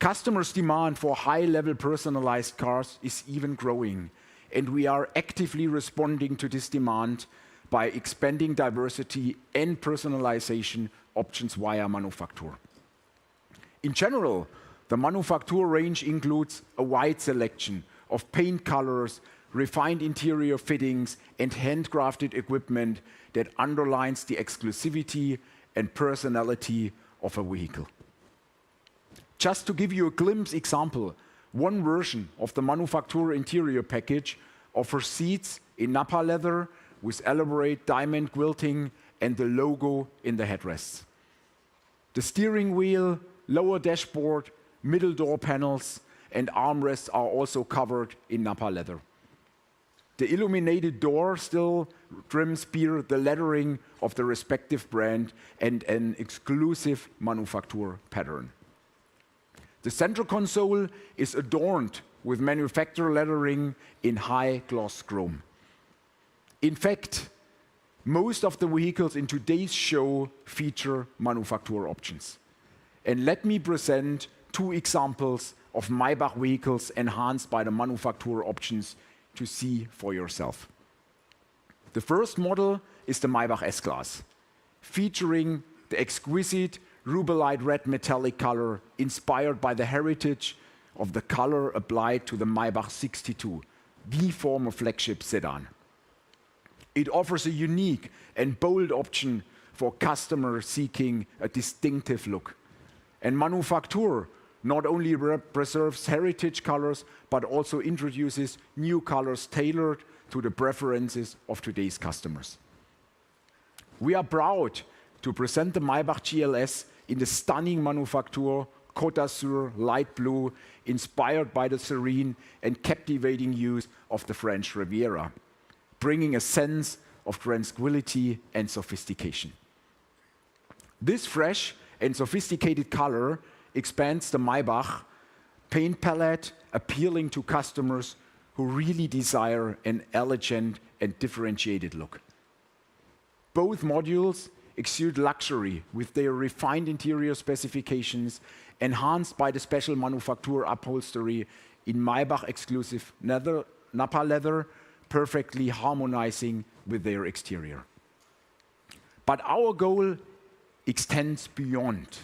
Customers' demand for high-level personalized cars is even growing, and we are actively responding to this demand by expanding diversity and personalization options via MANUFAKTUR. In general, the MANUFAKTUR range includes a wide selection of paint colors, refined interior fittings, and handcrafted equipment that underlines the exclusivity and personality of a vehicle. Just to give you a glimpse example, one version of the MANUFAKTUR interior package offers seats in Napa leather with elaborate diamond quilting and the logo in the headrests. The steering wheel, lower dashboard, middle door panels, and armrests are also covered in Napa leather. The illuminated door still trims bear the lettering of the respective brand and an exclusive MANUFAKTUR pattern. The central console is adorned with manufacturer lettering in high gloss chrome. In fact, most of the vehicles in today's show feature MANUFAKTUR options. And let me present two examples of Maybach vehicles enhanced by the MANUFAKTUR options to see for yourself. The first model is the Maybach S-Class, featuring the exquisite rubellite red metallic color inspired by the heritage of the color applied to the Maybach 62, the former flagship sedan. It offers a unique and bold option for customers seeking a distinctive look. And MANUFAKTUR not only preserves heritage colors, but also introduces new colors tailored to the preferences of today's customers. We are proud to present the Maybach GLS in the stunning MANUFAKTUR Côte d'Azur light blue, inspired by the serene and captivating hues of the French Riviera, bringing a sense of tranquility and sophistication. This fresh and sophisticated color expands the Maybach paint palette, appealing to customers who really desire an elegant and differentiated look. Both modules exude luxury with their refined interior specifications, enhanced by the special MANUFAKTUR upholstery in Maybach exclusive Napa leather, perfectly harmonizing with their exterior. But our goal extends beyond.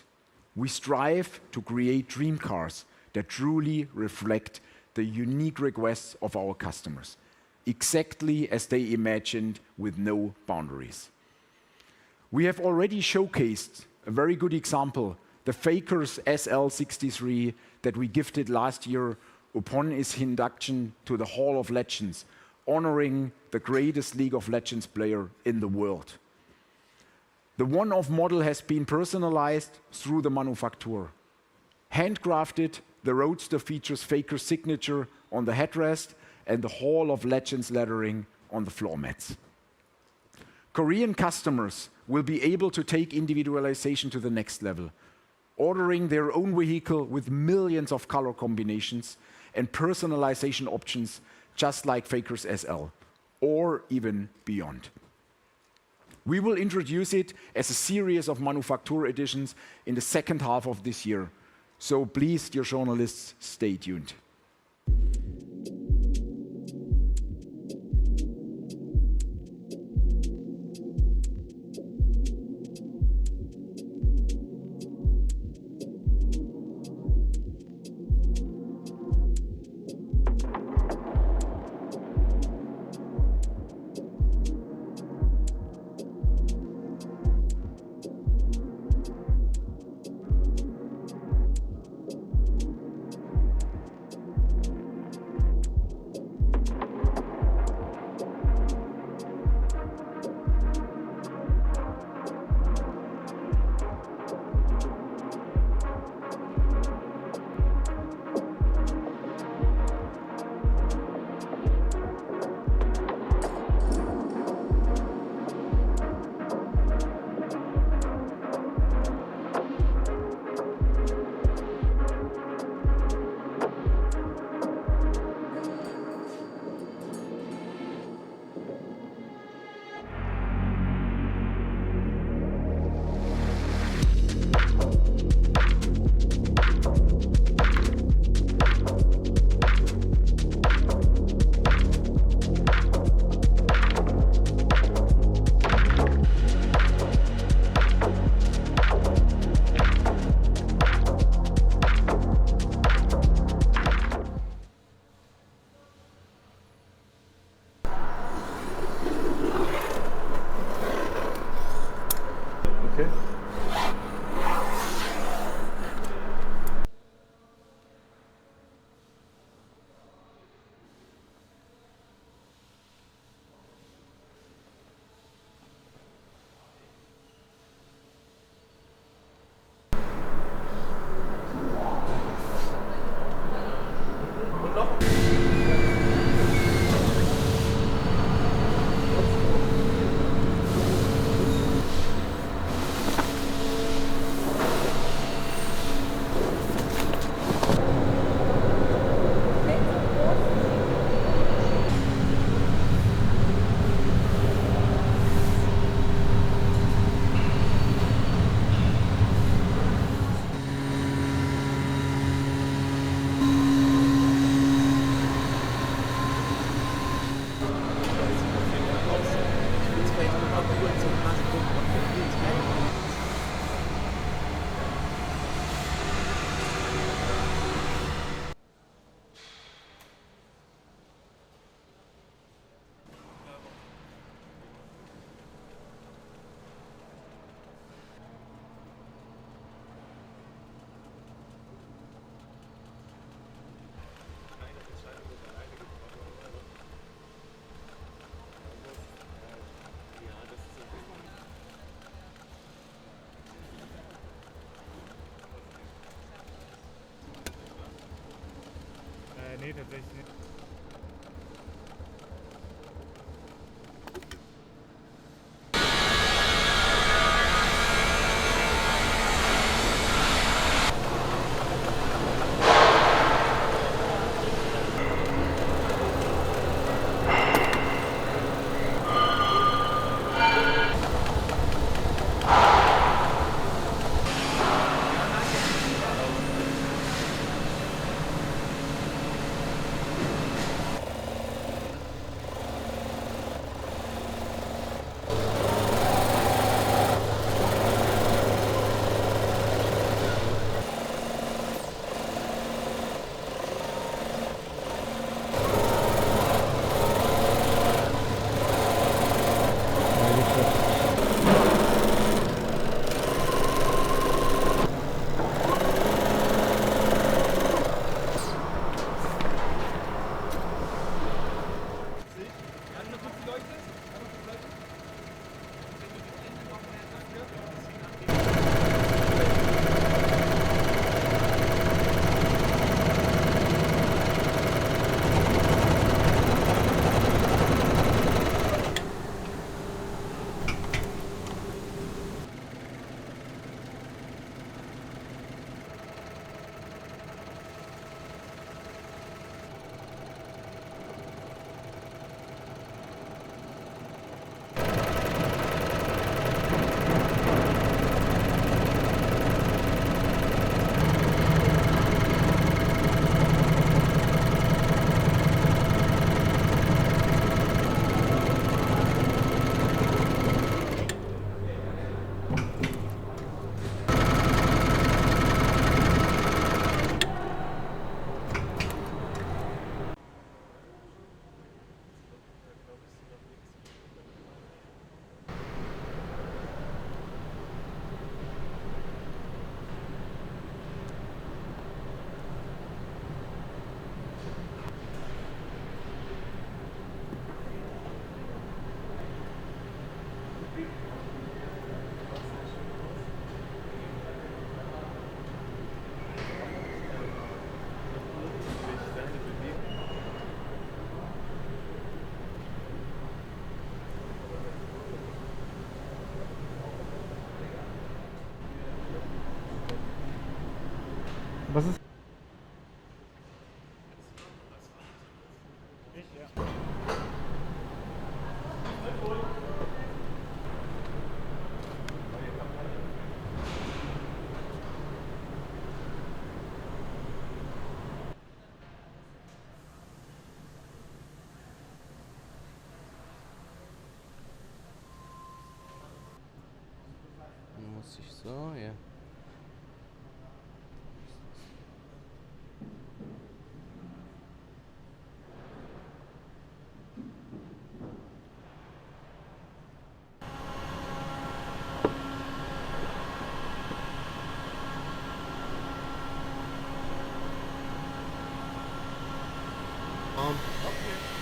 We strive to create dream cars that truly reflect the unique requests of our customers, exactly as they imagined, with no boundaries. We have already showcased a very good example, the Faker's SL63 that we gifted last year upon its induction to the Hall of Legends, honoring the greatest League of Legends player in the world. The one-off model has been personalized through the MANUFAKTUR. Handcrafted, the Roadster features Faker's signature on the headrest and the Hall of Legends lettering on the floor mats. Korean customers will be able to take individualization to the next level, ordering their own vehicle with millions of color combinations and personalization options, just like Faker's SL, or even beyond. We will introduce it as a series of MANUFAKTUR editions in the second half of this year. So please, dear journalists, stay tuned. Nee, tatsächlich nicht. Was ist? Ich, ja. Muss ich so, ja. Okay.